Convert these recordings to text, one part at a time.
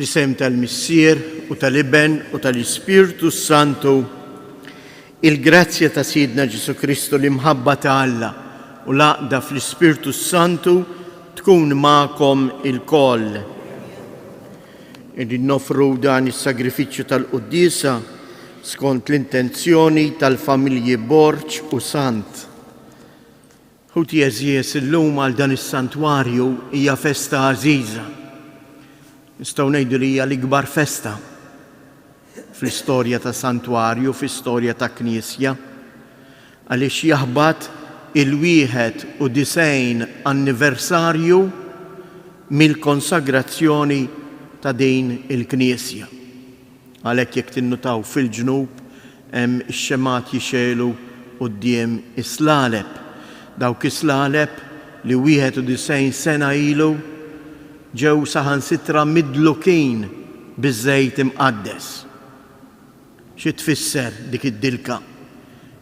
Fl-isem tal-Missier u tal-Iben u tal-Ispirtu Santu, il-grazzja ta' Sidna Ġesu Kristu li mħabba ta' Alla u laqda fl-Ispirtu Santu tkun ma'kom il-koll. Nofru dan is-sagrifiċċju tal-Qudiesa skont l-intenzjoni tal-familji Borċ u Sant. Ħuti eżies illum għal dan is-santwarju hija festa għażiża. Nistgħu ngħidu li hija l-ikbar festa fl-istorja ta' santwarju, fl-istorja ta' Knisja, għaliex jaħbad il-91 anniversarju mill-konsagrazzjoni ta' din il-Knisja. Għalhekk jekk tinnutaw fil-ġnub hemm ix-xemat jixelu quddiem is-slaleb. Dawk is-slaleb li 91 sena ilu ġew saħansitra midlukin biż-żejt imqaddes. Xi tfisser dik id-dilka?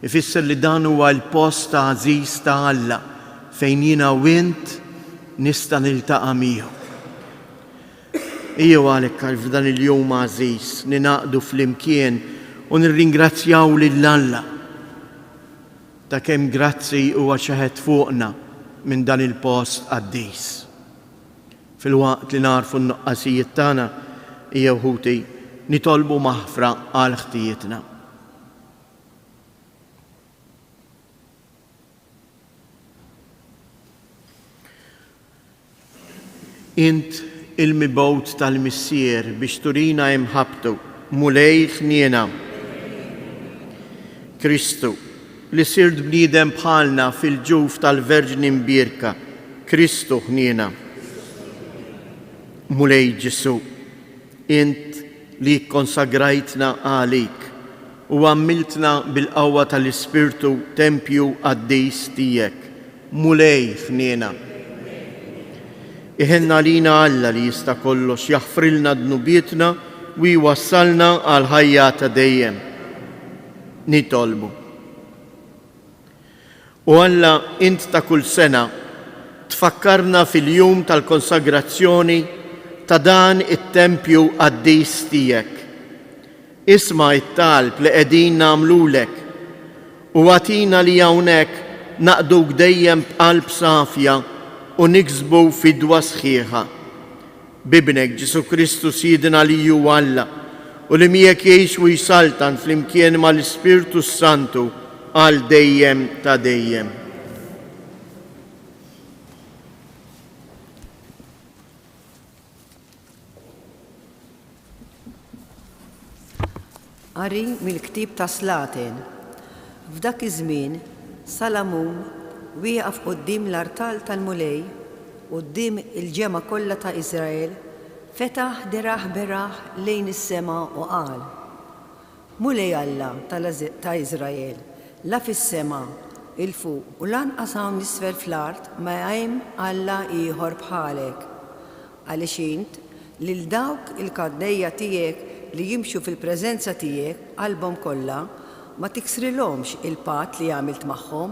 Ifisser li dan huwa l-post ta' għażiż ta' Alla fejn jiena u int nista' niltaqa' miegħu. Ejjew għalhekk f'dan il-jum għażiż ninaqdu flimkien u nirringrazzjaw lil Alla ta' kemm grazzi huwa xeħed fuqna minn dan il-post qaddis. Fil-waqt li narfu n-nuqqasijiet tagħna hija ħuti nitolbu maħfra għal ħtijietna. Int il-mibgħut tal-Missier biex turina imħabtu mulej ħniena. Kristu li sirt bniedem bħalna fil-ġuf tal-Verġni Mbierka, Kristu ħniena. Mulej Ġesu, int li konsagrajtna għalik u għammiltna bil-qawwa tal-Ispirtu tempju qaddis tiegħek. Mulej ħniena. Iħenna lina Alla li jista' kollox jaħfrilna dnubietna u jwassalna għal ħajja ta' dejjem. Nitolbu. U Alla int ta' kull sena tfakkarna fil-jum tal-konsagrazzjoni ta' dan it-tempju qaddis tiegħek. Isma' it-talb li qegħdin nagħmlulek u għatina li hawnhekk naqduk dejjem b'qalb safja u niksbu fidwa sħiħa. Bibnek Ġesu Kristu Sidna li hu Alla u li miegħek jgħix u jsaltan flimkien mal-Ispirtu Santu għal dejjem ta' dejjem. Qari mill-Ktieb ta' Slatin. F'dak iż-żmien Salamun wieqaf quddiem l-artal tal-mulej quddiem il-ġema kollha ta' Iżrael, fetaħ diraħ beraħ lejn is-sema u qal: Mulej Alla ta' Iżrael, la fis-sema il-fuq u lanqas hawn nisfel fl-art ma hemm Alla ieħor bħalek. Għaliex int lil dawk il-kaddejja tiegħek li jimxu fil-preżenza tiegħek qalbhom kollha ma tiksrilhomx il-patt li għamilt magħhom,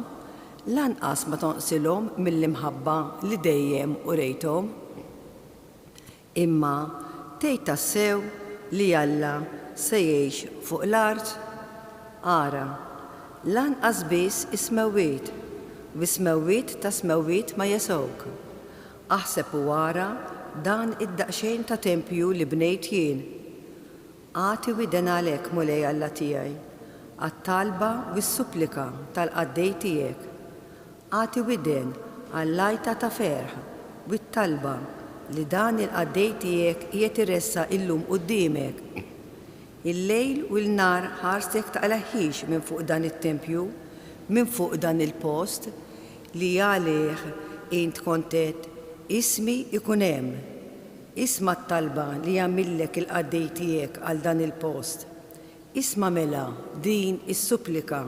lanqas ma tonqsilhom mill-imħabba li dejjem urejthom. Imma tgħid tassew li Alla se jgħix fuq l-art. Ara, lanqas biss ismewwiet, u smewwiet ta' smewwiet ma jesowk. Aħseb u wara dan id-daqsxejn ta' tempju li bnejt jien. Għati widen għalek mulej Alla tiegħi, għat-talba u s-supplika tal-qaddej tiegħek. Għati widen għall-lajta ta' ferħ u t-talba li dan il-qaddej tiegħek qiegħed iressa illum quddiemek. Il-lejl u l-nar ħarsek taqlaħħix minn fuq dan it-tempju, minn fuq dan il-post li għalih int kontet ismi ikun hemm. Isma' t-talba li jagħmillek il-qaddej tiegħek għal dan il-post. Isma' mela din is-supplika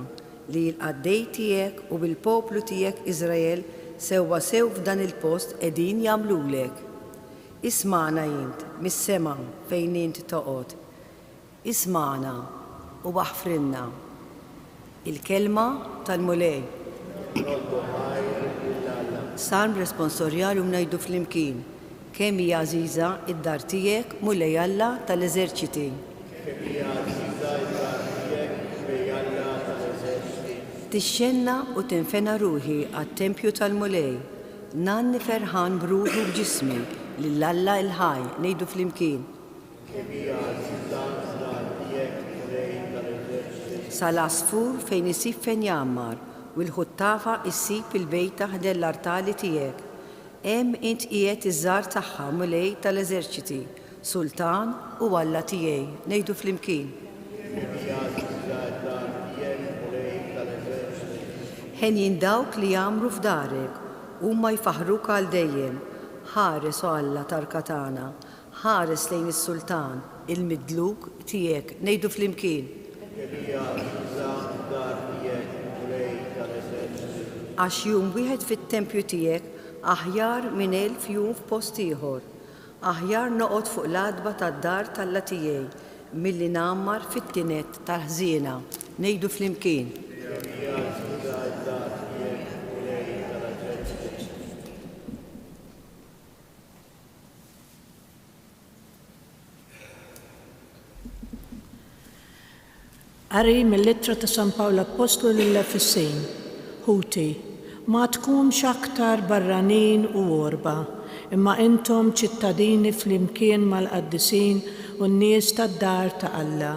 li l-qaddej tiegħek u bil-poplu tiegħek Iżrael sewwa sew f'dan il-post qegħdin jagħmlulek. Isma'na int mis-sema fejn int toqgħod. Isma'na u waħfrilna. Il-kelma tal-mulej. Salm responsorjali u ngħidu flimkien. kemm hija għażiża id-dar tiegħek mulej Alla tal-eżerċiti. Tixxenna u tinfena ruħi għat-tempju tal-mulej, nanni ferħan b'ruħi u b'ġismi lill-Alla il-ħaj ngħidu flimkien. Sal-asfur fejn isib fejn jammar u l-ħuttafa issib il-bejt taħdel l-artali tiegħek. Hemm int qiegħed iż-żar tagħha mulej tal-eżerċiti, Sultan u Alla tiegħi ngħidu flimkien. Ħenjin dawk li jagħmru f'darek huma jfaħruk għal dejjem. Ħares u Alla tarkatana, ħares lejn is-Sultan, il-midluk tiegħek ngħidu flimkien. Għax jum wieħed fit-tempju tiegħek aħjar minn 1000 jum f'post ieħor. Aħjar noqgħod fuq l-adba tad-dar tal-Alla tiegħi milli nagħmmar fit-tinet tal-ħżiena ngħidu flimkien. Qari mill-Littra ta' San Pawlu Apostlu lill-Efessin, Ħuti, ma tkunx aktar barranin u orba, imma intom ċittadini flimkien mal-qaddisin u n-nies tad-dar ta' Alla,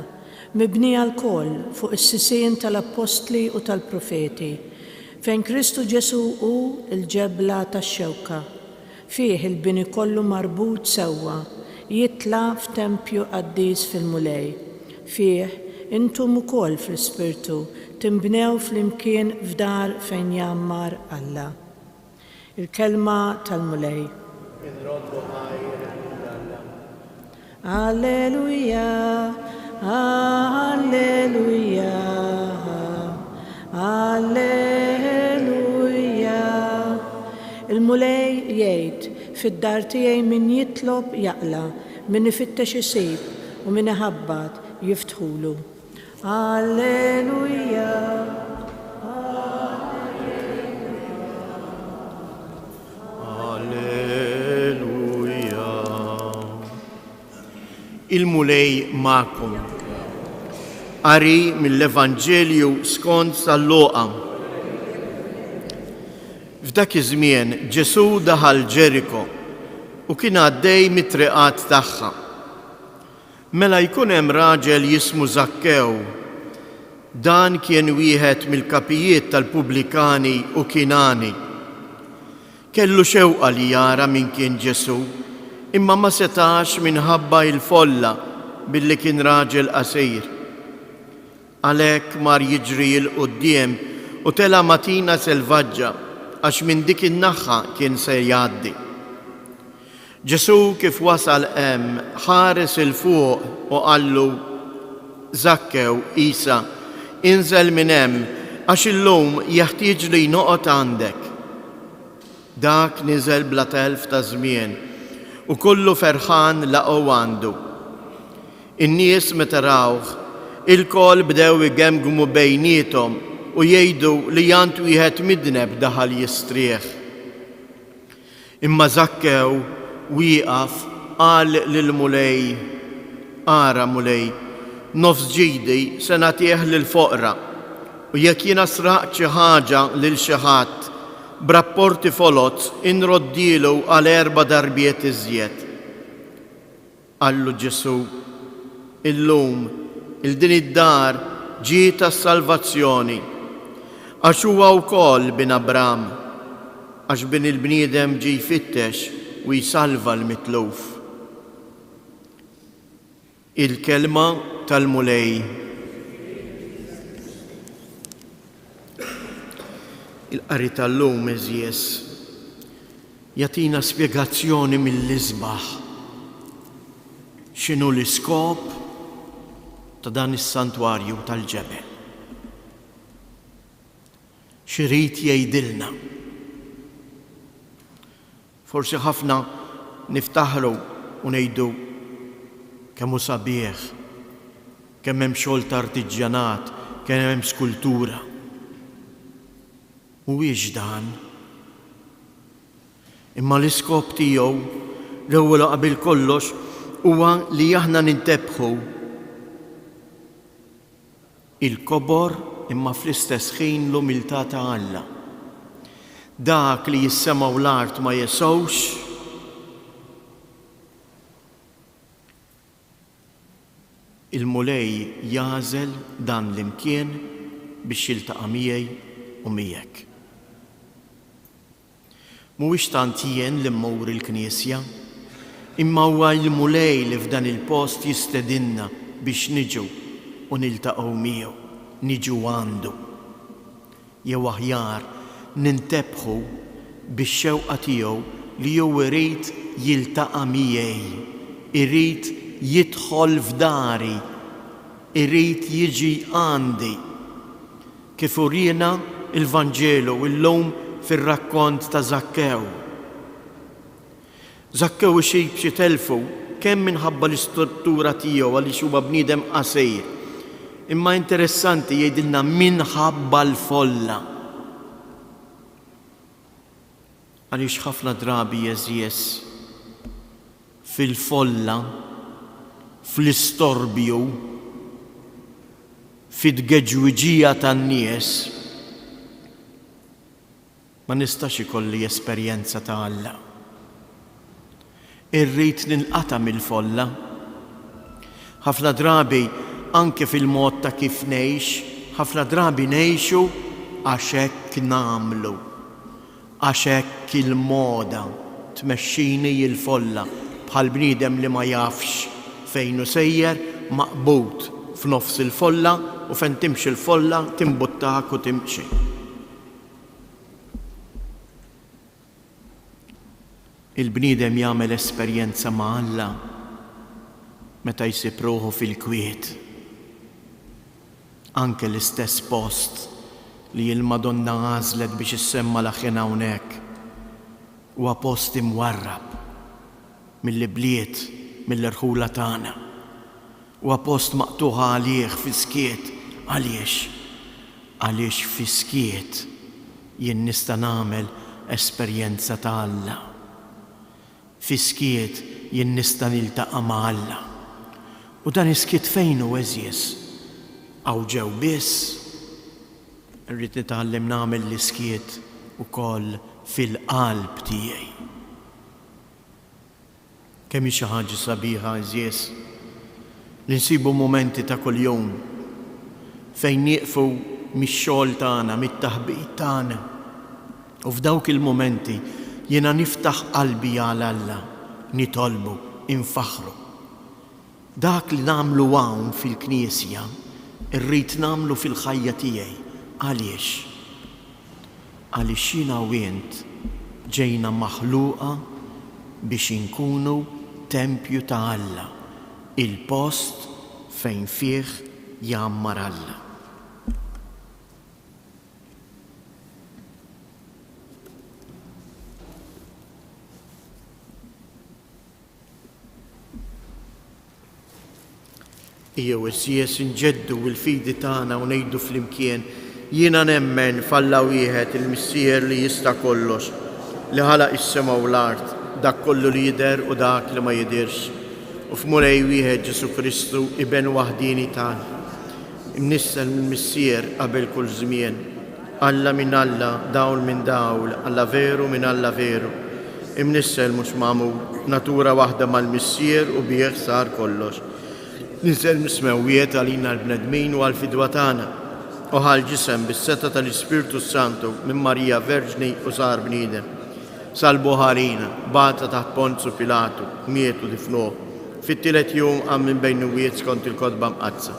mibnija l-koll fuq is-sisien tal-apostli u tal-profeti, fejn Kristu Ġesu hu l-ġebla tax-xewka, fih il-bini kollu marbut sewwa, jitla f'tempju qaddis fil-mulej, fih intum ukoll fl-Ispirtu timbnew flimkien f'dar fejn jammar Alla. Il-kelma tal-mulej. Alleluja, alleluja, alleluja. Il-mulej jgħid fid-dar tiegħi min jitlob jaqla, min ifittex isib u min iħabbat jiftħulu. Alleluja. Alleluja. Il-mulej ma'kom. Qari mill-Evanġelju skont Luqa. F'dak iż-żmien Ġesu daħal Ġeriko u kien għaddej mit-triqat tagħha. Mela jkun hemm raġel jismu Zakkew. Dan kien wieħed mill-kapijiet tal-Pubblikani u Kinani. Kellu xewqa li jara min kien Ġesu, imma ma setax minħabba il-folla billi kien raġel qasir. Għalhekk mar jiġri l quddiem u tela matina selvaġġa għax minn dik in-naħa kien se jgħaddi. Ġesu kif wasal hemm ħares il fuq u qallu Zakkew Isa, inżel minn hemm għax illum jeħtieġ li noqgħod għandek. Dak niżel bla telf ta' żmien u kullu ferħan laqgħu għandu. In-nies meta rawh il-kol bdew igemgmu bejniethom u jgħidu li jant wieħed midneb daħal jistrieħ. Imma Zakkew wieqaf qal lill-mulej, ara mulej, nofs ġidi se nagħtih lill-foqra u jekk jiena sraqt xi ħaġa lil xi ħadd b'rapporti folot inroddilu għal 4 darbiet iżjed. Qallu Ġesu, illum il-din id-dar ġiet tas-salvazzjoni għax huwa wkoll bin Abram, għax bin il-bniedem ġie jfittex u jsalva l-mitluf. Il-kelma tal-mulej. Il-qari tal-lum eżjes jagħtina spjegazzjoni mill-isbaħ x'inhu l-iskop ta' dan is-santwarju tal-ġebel. X'irid jgħidilna. Forsi ħafna niftaħru u ngħidu kemm hu sabiħ, kemm hemm xogħol ta' artiġjanat, kemm hemm skultura. Mhuwiex dan. Imma l-iskop tiegħu L-ewwel qabel kollox huwa li aħna nintabħu il-kobor imma fl-istess ħin l-umiltà ta' Alla. Dak li jissema' u l-art ma jesgħux, il-mulej jażel dan l-imkien biex jiltaqa' miegħi u miegħek. Mhuwiex tant jien li mmur il-Knisja, imma huwa l-mulej li f'dan il-post jistedinna biex niġu u niltaqgħu miegħu, niġu għandu. Jew aħjar nintabħu bix-xewqa tiegħu li jew irid jiltaqa' miegħi, irid jidħol f'dari, irid jiġi għandi. Kif urina il-Vanġelu illum fir-rakkont ta' Zakkew. Zakkew ixib xi telfu kemm minħabba l-istruttura tiegħu għaliex huwa bniedem qasir. Imma interessanti jgħidilna minħabba l-folla. Għaliex ħafna drabi jeżjes fil-folla, fl-istorbju, fid-geġwiġija tan-nies, ma nistax ikolli esperjenza ta' Alla. Irrid ninqata' mill-folla. Ħafna drabi anke fil-mod ta' kif ngħix, ħafna drabi ngħixu għax hekk nagħmlu, għax hekk il-moda tmexxini il-folla bħal bniedem li ma jafx fejn hu sejjer maqbud f'nofs il-folla u fejn timxi l-folla timbuttak u timxi. Il-bniedem jagħmel esperjenza ma' Alla meta jsib ruħu fil-kwiet. Anke l-istess post li l-Madonna għażlet biex issemma l-aħħin hawnhekk huwa post imwarrab mill-bliet, mill-irħula tagħna. Huwa post maqtuħa għalih fi skiet. Għaliex? Għaliex fi skiet jien nista' nagħmel esperjenza ta' Alla. Fi skiet jien nista' niltaqa' ma' Alla. U dan iskiet fejn hu eżjes? Aw ġew biss. Irrid nitgħallem nagħmel l-iskiet ukoll fil-qalb tiegħi. Kemm hi xi ħaġa sabiħa eżjes li nsibu momenti ta' kuljum fejn nieqfu mix-xogħol tagħna, mit-taħbit tagħna. U f'dawk il-momenti jiena niftaħ qalbi għal Alla, nitolbu, infaħru. Dak li nagħmlu hawn fil-Knisja irrid nagħmlu fil-ħajja tiegħi. Għaliex? Għaliex jiena u int ġejna maħluqa biex inkunu tempju ta' Alla, il-post fejn fih jgħammar Alla. Jew issies inġeddu l-fidi tagħna u ngħidu flimkien jiena nemmen f'Alla wieħed il-Missier li jista' kollox, li ħalaq is-sema u l-art, dak kollu li jidher u dak li ma jidirx. U f'Mulej wieħed Ġesu Kristu iben waħdini tagħna. Imnissel mill-Missier qabel kull żmien. Alla minn Alla, dawl minn dawl, Alla veru minn Alla veru. Imnissel mhux magħmul, natura waħda mal-Missier u bih sar kollox. Ninsel mismewwiet għalina l-bnedmin u għal-fidwa tagħna u ħal-ġisem bis-seta tal-Ispiritu Santu minn Marija Verġni u sar bniedem. Salbu ħarina, bata taħt Ponzu Pilatu, mietu difnuh. Fit-tielet jum għam minn bejn nuwiet skont il-kodba mqazza.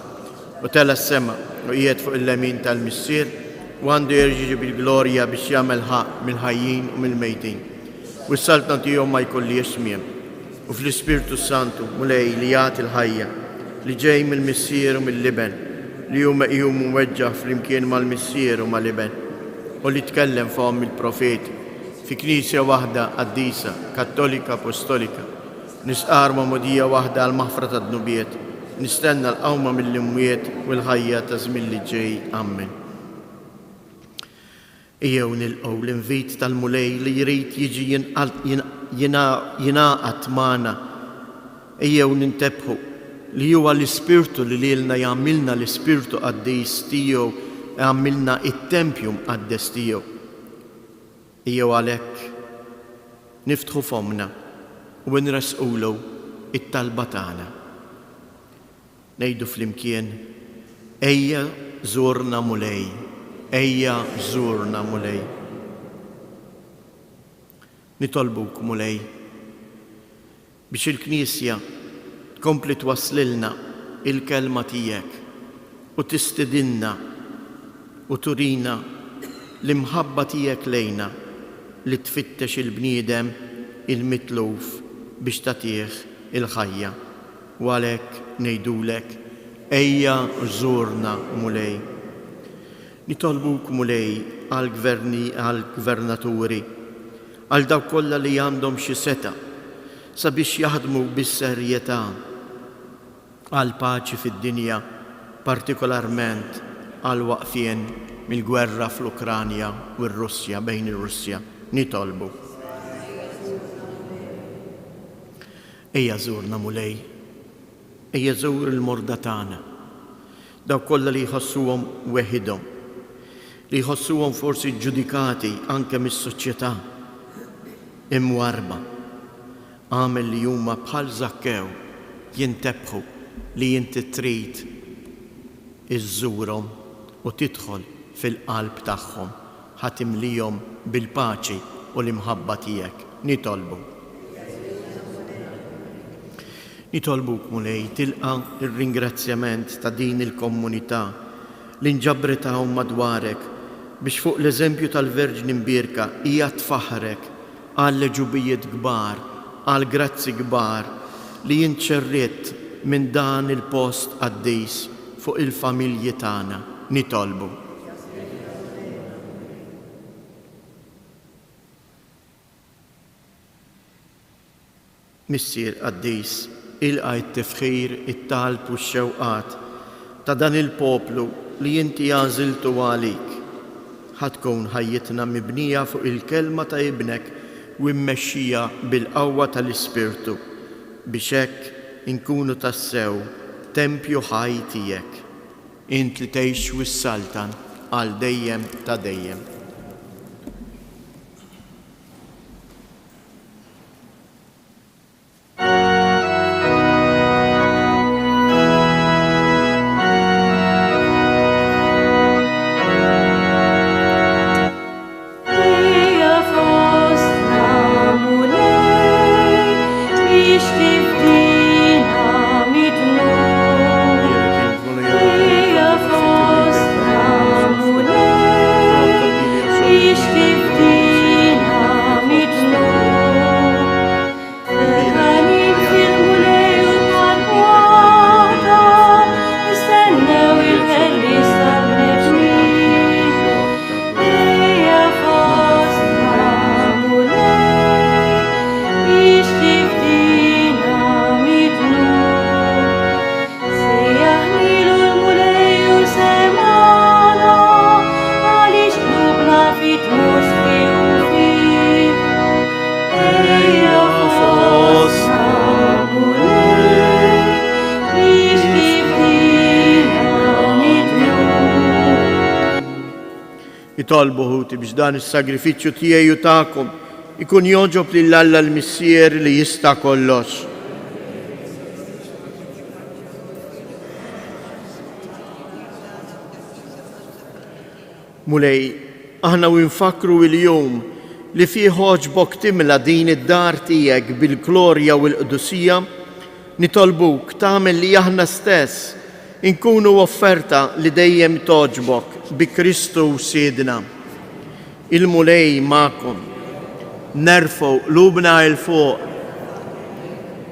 U tela s-sema u qiegħed fuq il-lemin tal-Missier u għandu jerġi bil-glorja biex jagħmel ħaq mill-ħajjin u mill-mejtin. U s-saltna tiegħu ma jkollix smiem. U fl-Ispiritu Santu Mulej li jagħti l-ħajja li ġej mill-Missier u mill-Liben, li huma qiegħu mweġġaħ flimkien mal-Missier u mal-Liben, u li tkellem fihom il-profeti fi Knisja waħda qaddisa, Kattolika Apostolika, nisqar magħmudija waħda għal maħfra tad-dnubiet, nistenna l-qawma mill-imwiet u l-ħajja ta' żmien li ġej. Amen. Ejjew nilqgħu l-invit tal-mulej li jrid jiġi jingħaqad magħna. Ejjew nintebbħu li huwa l-Ispirtu li lilna jagħmilna l-Ispirtu Qaddis tiegħu, jagħmilna it-tempju mqaddes tiegħu. Ejjew għalhekk niftħu fomna u nresqulu it-talba tagħna. Ngħidu flimkien: ejja żurna mulej, ejja żurna mulej. Nitolbuk mulej biex il-Knisja tkompli twasslilna il-kelma tiegħek u tistidinna u turina l-imħabba tiegħek lejna li tfittex il-bniedem il-mitluf biex tagħtih il-ħajja. U għalhekk ngħidulek: ejja żurna mulej. Nitolbuk mulej għall-gvernaturi, għal dawk kollha li għandhom xi seta' sabiex jaħdmu bis-serjetà għal paċi fid-dinja, partikolarment għal waqfien mill-gwerra fl-Ukranja u r-Russja, bejn ir-Russja. Nitolbu: ejja żurna mulej, ejja żur il-morda tagħna, dawk kollha li jħossuhom weħidhom, li jħossuhom forsi ġġudikati anke mis-soċjetà, imwarba. Għamel li huma bħal Zakkew jintebbħu li inti trid iżżurhom u tidħol fil-qalb tagħhom, ħatimlihom bil-paċi u l-imħabba tiegħek. Nitolbuk mulej tilqa' ir-ringrazzjament ta' din il-komunità li nġabretahom madwarek biex fuq l-eżempju tal-Verġni Mbierka hija tfaħrek għal leġubijiet kbar, għal grazzi kbar li jinċerriet minn dan il-post qaddis fuq il-familji tagħna. Nitolbu. Missier Qaddis, ilqa' it-tifħir, it-talb u x-xewqat ta' dan il-poplu li inti għażiltu għalik. Ħatkun ħajjitna mibnija fuq il-kelma ta' ibnek u mmexxija bil-qawwa tal-Ispirtu biex hekk inkunu tassew tempju ħaj tiegħek. Int li tgħix wis-saltan għal dejjem ta' dejjem. Nitolbu ħuti biex dan is-sagrifiċċju tiegħi u tagħkom ikun joġob lil Alla l-Missier li jista' kollox. Mulej, aħna u nfakru il-jum li fih ħoġbok timla din id-dar tiegħek bil-glorja u l-qdusija, nitolbuk tagħmel li aħna stess inkunu offerta li dejjem toġbok bi Kristu Siedna. Il-mulej ma'kom, nerfgħu qlubna il fuq,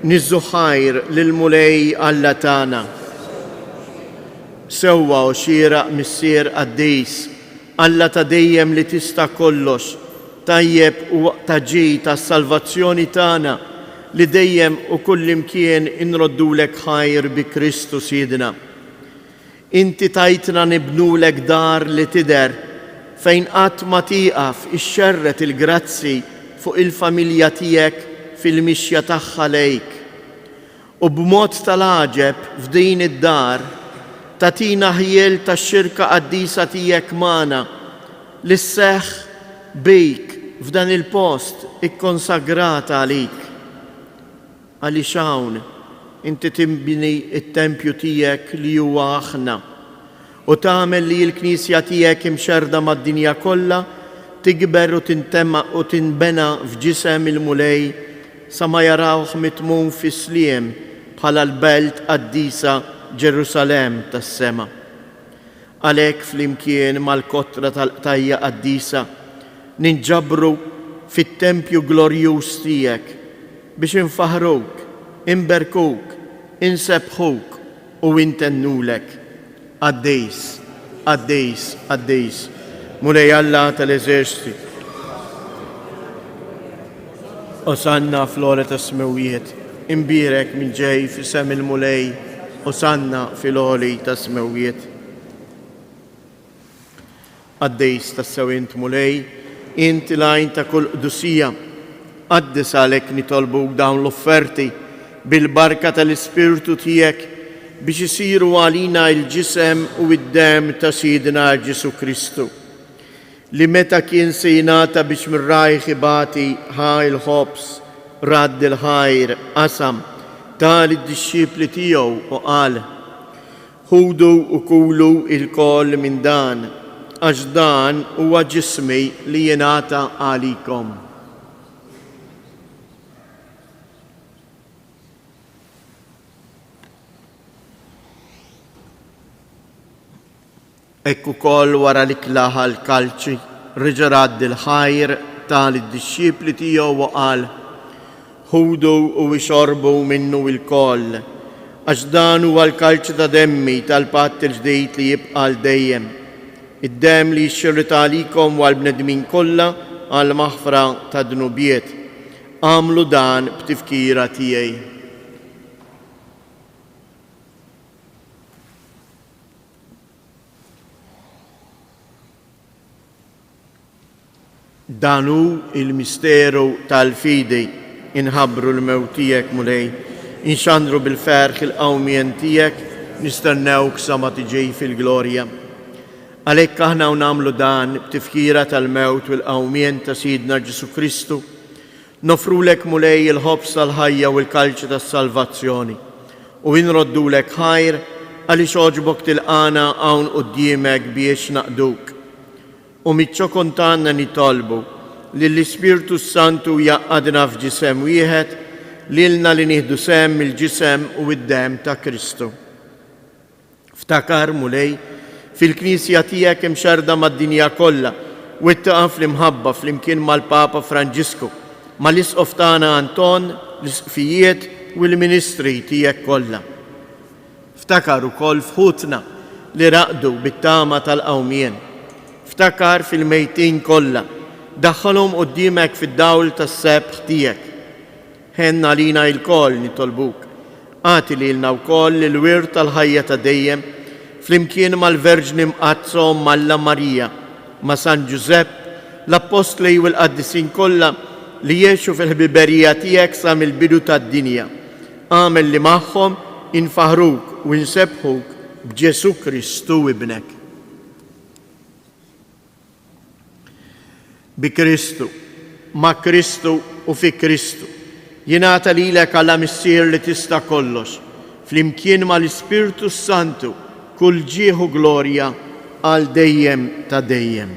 niżżu ħajr lil-mulej Alla tagħna. Sewwa u xieraq Missier Qaddis, Alla ta' dejjem li tista' kollox, tajjeb u waqta ġej tas-salvazzjoni tagħna li dejjem u kullimkien inroddulek ħajr bi Kristu Siedna. Inti tajtna nibnulek dar li tidher fejn qatt ma tieqaf ixxerret il-grazzi fuq il-familja tiegħek fil-mixja tagħha lejk. U b'mod tal-għaġeb f'din id-dar tatina ħiel tax-xirka qaddisa tiegħek magħna li sseħħ bejk f'dan il-post ikkonsagrata għalik. Għaliex hawn inti timbini it-tempju tiegħek li huwa aħna u tagħmel li l-Knisja tiegħek imxerda mad-dinja kollha tikber u tintemma u tinbena f'ġisem il-mulej sa ma jarawh mitmum fis-sliem bħala l-belt qaddisa Ġerusalemm tas-sema. Għalhekk flimkien mal-kotra tal-qtajja qaddisa ninġabru fit-tempju glorjuż tiegħek biex infaħruk, inberkuk, insebħuk u intennulek. Għaddejs, għaddejs, għaddejs, mulej Alla tal-eżerċiti. Osanna fl-ora tas-smewijiet, imbirek minn ġej f'isem il-mulej, osanna fil-oli tas-smewijiet. Għaddejs tas-sewint mulej, inti lajn ta' kull qdusija, qaddis għalek nitolbuk dawn l-offerti bil-barka tal-Ispirtu tiegħek biex isiru għalina il-ġisem u id-dem ta' Sidna Ġesu Kristu, li meta kien se jingħata biex mir-rajħ ibati ħaj il-ħobs radd il-ħajr qasam tal id-dixxipli tiegħu u qal: ħudu u kulu il-koll minn dan, għax dan huwa ġismi li jingħata għalikom. Ekku kol wara li klaħa l-kalċi, reġa' radd il-ħajr tal-disċipli tiegħu u qal: ħudu u ixorbu minnu il-koll, għax dan huwa l-kalċi ta' demmi tal-patt il-ġdejt li jibqa' l-dejjem. Id-dem li jxxirrit għalikom u għall-bnedmin kollha għal maħfra ta' dnubiet. Għamlu dan b'tifkira tiegħi. Danu il-misteru tal-fidi inħabru l-mewt tiegħek mulej, inxandru bil-ferħ il-qawmien tiegħek, nistennewk sa ma tiġi fil-glorja. Għalhekk aħna nagħmlu dan b'tifkira tal-mewt u l-qawmien ta' Sidna Ġesu Kristu, nofrulek mulej il-ħobs tal-ħajja u l-kalċi tas-salvazzjoni u inroddulek ħajr għaliex oġbok tilqana hawn quddiemek biex naqduk. U mitċo kontanna nitolbu li l-Ispirtu Santu jaqqadna f'ġisem wieħed lilna li nieħdu sem il-ġisem u id-dem ta' Kristu. Ftakar mulej fil-Knisja tiegħek imxerda mad-dinja kollha u ittaqa' fl-imħabba flimkien mal-Papa Franġisku, mal-isqof tagħna Anton, l-isqfijiet u l-ministri tiegħek kollha. Ftakar ukoll fħutna li raqdu bit-tama tal-qawmien. Ftakar fil-mejtin kollha, daħħalhom quddiemek fid-dawl tas-sebħ tiegħek. Ħenna lina l-koll nitolbuk, għati lilna wkoll il-wirt tal-ħajja ta' dejjem flimkien mal-Verġni mqazzhom Malla Marija, ma' San Ġusepp, l-Apostli u l-Qaddisin kollha li jgħixu fil-ħbiberija tiegħek sa mill-bidu tad-dinja. Għamel li magħhom infaħruk u nsebħuk b'Ġesu Kristu ibnek. Bi Kristu, ma' Kristu u fi Kristu, jingħata lilek għala missier li tista' kollox, flimkien mal-Ispirtu Santu, kull ġieħu glorja għal dejjem ta' dejjem.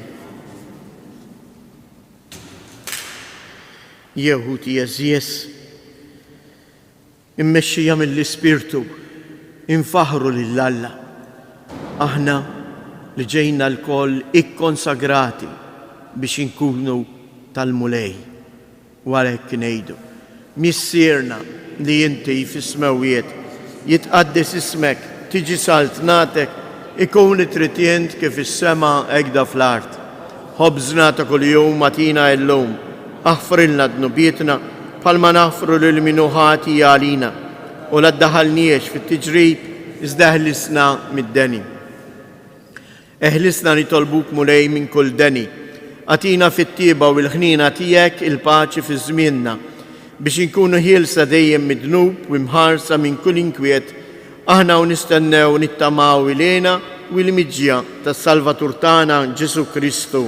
Jeħud jeżjes, immexxija mill-Ispirtu, infaħru lill-Alla. Aħna li ġejna l-koll ikkonsagrati biex inkunu tal-mulej. U għalhekk ngħidu: missierna li inti fis-smawiet jitqaddis ismek, tiġi saltnatek, ikun it-tritjent kif is-sema hekk fl-art. Ħobżna ta' kuljum matina llum, aħfrilna dnubietna bħalma naħfru lil min ħati għalina u la ddaħalniex fit-tiġrib iżda ħlisna mid-deni. Eħlisna nitolbuk mulej minn kull deni. Atina fit-tieba u l-ħnina tiegħek il-paċi fi żmienna biex inkunu ħielsa dejjem mid-dnub u mħarsa minn kull inkwiet aħna u nistennew nittamaw ilena u l-miġja tas-Salvatur tagħna Ġesu Kristu.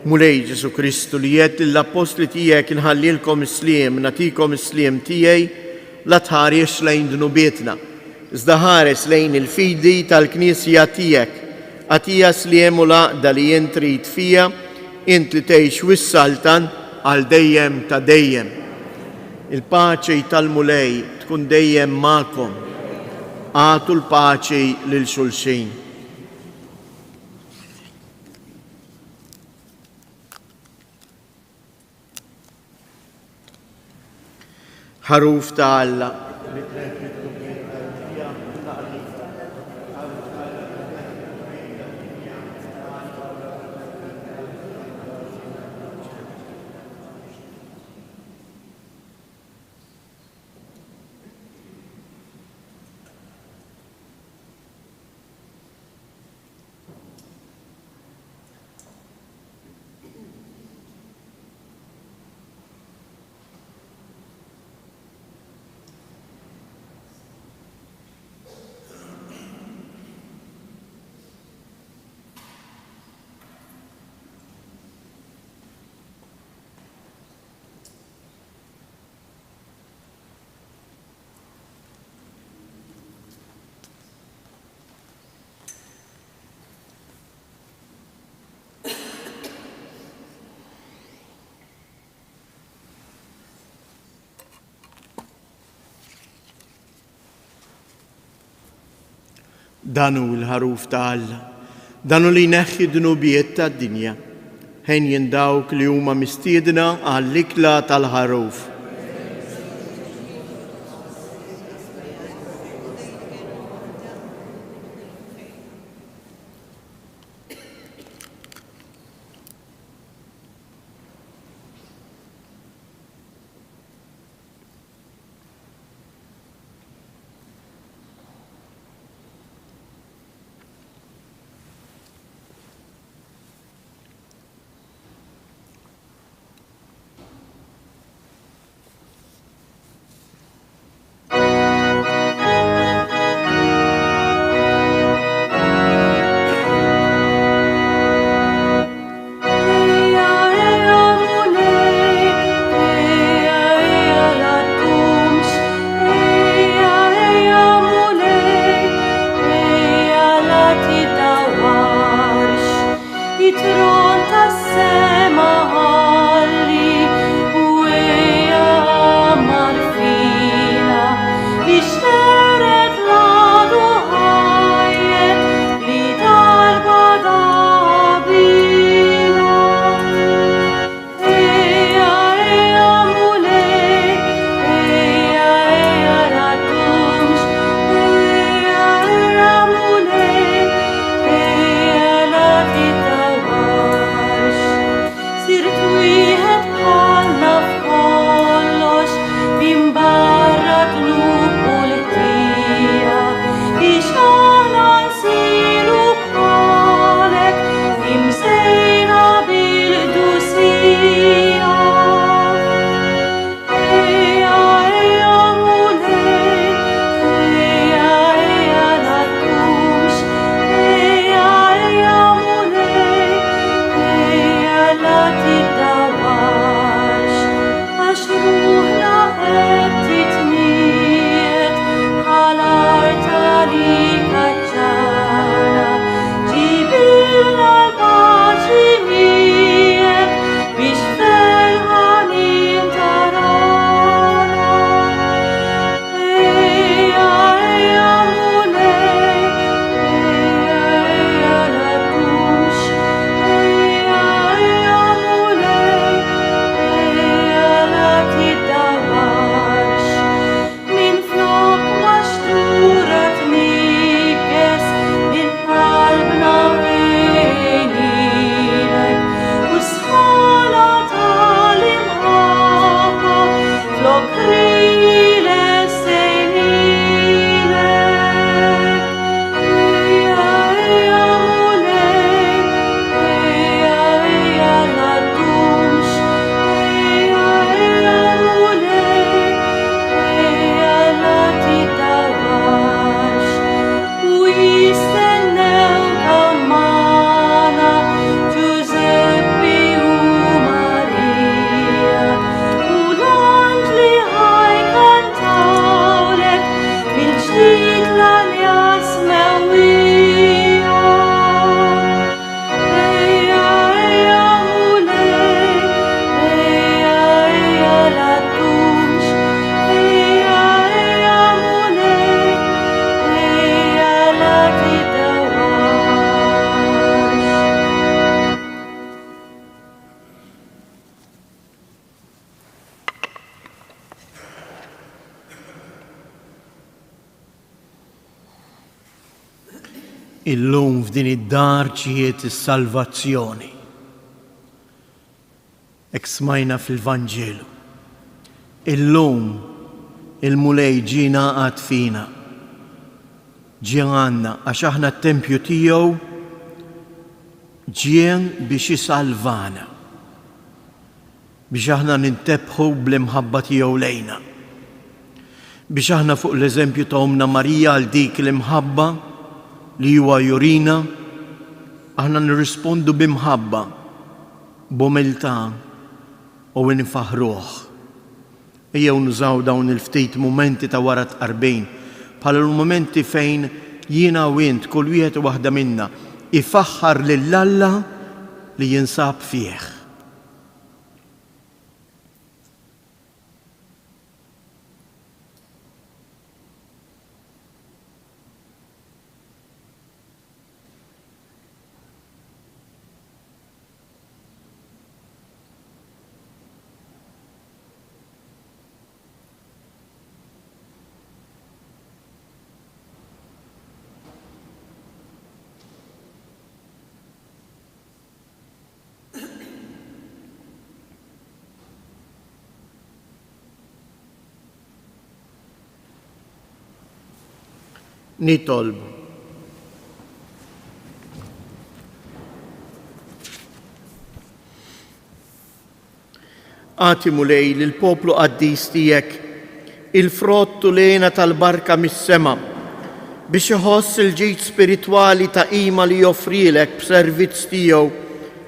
Mulej Ġesu Kristu li jgħid lill-apostli tiegħek inħallilkom is-sliem, nagħtikom is-sliem tiegħi la tħares lejn dnubietna, iżda ħares lejn il-fidi tal-Knisja tiegħek. Għatija sliem u laqda li jien trid fija, int li tgħix wis-saltan għal dejjem ta' dejjem. Il-paċi tal-mulej tkun dejjem magħkom. Għatu l-paċi lil xulxin. ħaruf ta' Alla. Danu l-ħaruf ta' Alla, danu li jneħħi dnubijiet ta' dinja, ħen jindawk li huma mistiedna għall-ikla tal-ħaruf. Illum f'din id-dar ġiet is-salvazzjoni. Hekk smajna fil-Vanġelu. Illum il-mulej ġie ngħaqad fina. Ġie għandna għax aħna t-tempju tiegħu ġien biex isalvana. Biex aħna nintebħu bl-imħabba tiegħu lejna. Biex aħna fuq l-eżempju ta' Omna Marija għal dik l-imħabba li huwa jurina, aħna nirrispondu b'imħabba, b'umiltà u nfaħruh. Ejjew nużaw dawn il-ftit momenti ta' wara tqarbejn bħala l-momenti fejn jiena u int kull wieħed u waħda minna ifaħħar lill-Alla li jinsab fih. Nitolbu. Għati mulej lill-poplu qaddis tiegħek il-frottu lejna tal-barka mis-sema biex iħoss il-ġid spiritwali ta' qima li joffrilek b'servizz tiegħu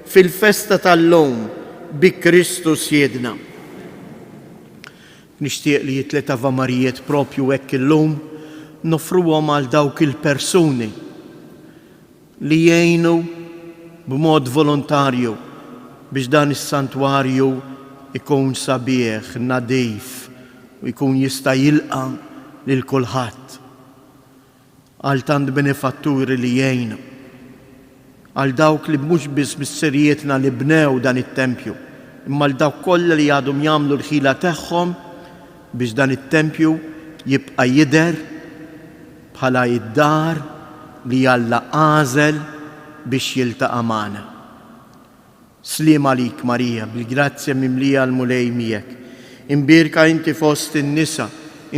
fil-festa tal-lum bi Kristus jedna. Nixtieq li jitlet Ava Marijiet propju hekk illum nofruhom għal dawk il-persuni li jgħinu b'mod volontarju biex dan is-santwarju ikun sabiħ, nadif u jkun jista' jilqa' lil kulħadd. Għal tant benefatturi li jgħinu. Għal dawk li mhux biss mis-serjietna li bnew dan it-tempju, imma għal dawk kollha li għadhom jagħmlu l-ħila tagħhom biex dan it-tempju jibqa' jidher bħala id-dar li Alla għażel biex jiltaqa' magħna. Sliem għalik Marija, bil-grazzja mimlija l-mulej miegħek. Imbirka inti fost in-nisa,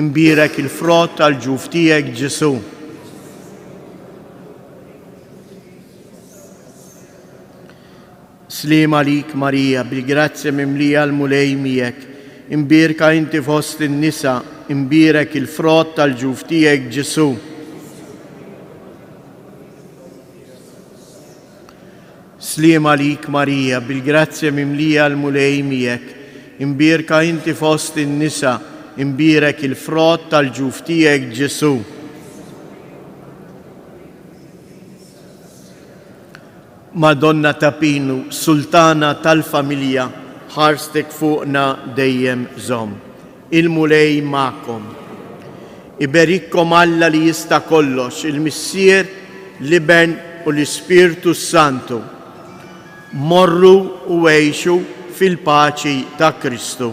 imbirek il-frott tal-ġuf tiegħek Ġesu. Sliem għalik Marija, bil-grazzja mimlija l-mulej miegħek. Imbirka inti fost in-nisa, imbirek il-frott tal-ġuf tiegħek Ġesu. Sliem għalik Marija, bil-grazzja mimlija l-mulej miegħek. Imbirka inti fost in-nisa, imbirek il-frott tal-ġuf tiegħek Ġesu. Madonna ta' Pinu, Sultana tal-familja, ħarstek fuqna dejjem żomm. Il-mulej magħkom. Iberikkom Alla li jista' kollox, il-Missier, l-Iben u l-Ispirtu Santu. Morru u għejxu fil-paċi ta' Kristu.